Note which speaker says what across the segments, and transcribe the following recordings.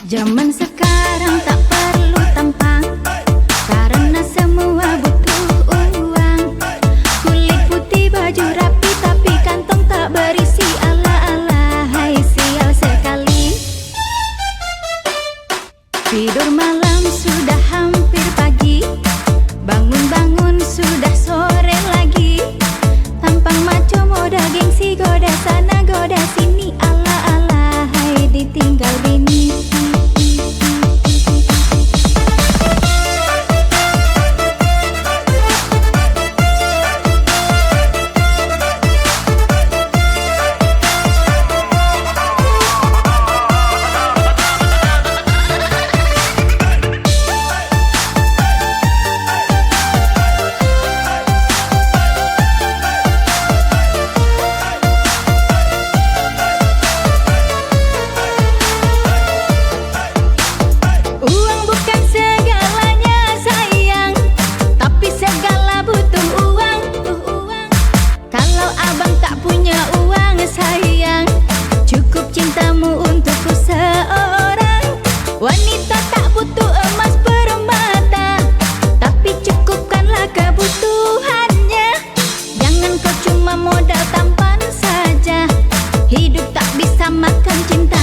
Speaker 1: Zaman sekarang tak perlu tampang, karena semua butuh uang. Kulit putih, baju rapi, tapi kantong tak berisi. Ala-ala, hai sial sekali. Tidur malam sudah hampir pagi, bangun-bangun sudah sore lagi. Tampang maco, moda gengsi, goda sana goda sini. Ala-ala, hai ditinggal bini. Wanita tak butuh emas permata, tapi cukupkanlah kebutuhannya. Jangan kau cuma modal tampan saja, hidup tak bisa makan cinta.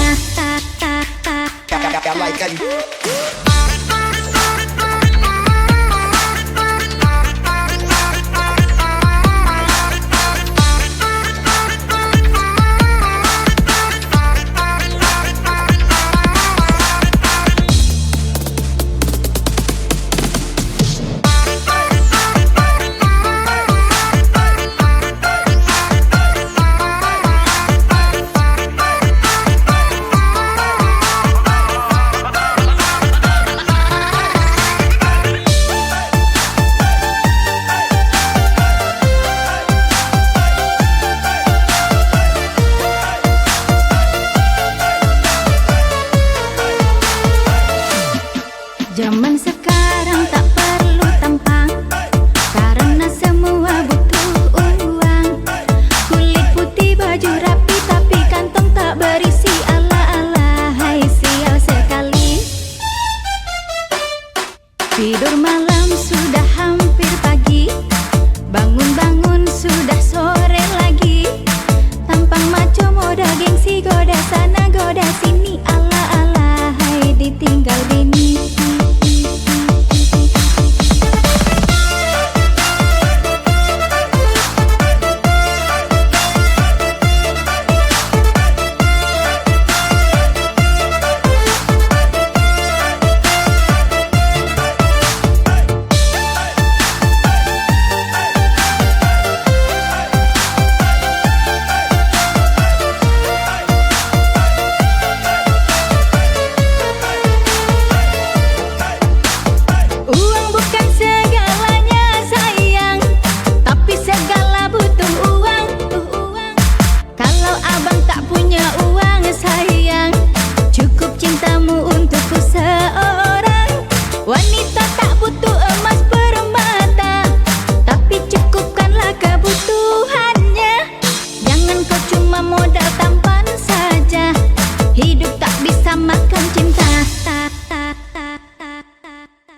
Speaker 1: Zaman sekarang tak perlu tampang, karena semua butuh uang. Kulit putih, baju rapi, tapi kantong tak berisi. Ala-ala, hai sial sekali. Tidur malam sudah hampir pagi, bangun-bangun sudah sore lagi. Tampang maco, moda gengsi, goda sana goda sini. Ala-ala, hai ditinggal bini. Wanita tak butuh emas permata, tapi cukupkanlah kebutuhannya. Jangan kau cuma modal tampan saja, hidup tak bisa makan cinta.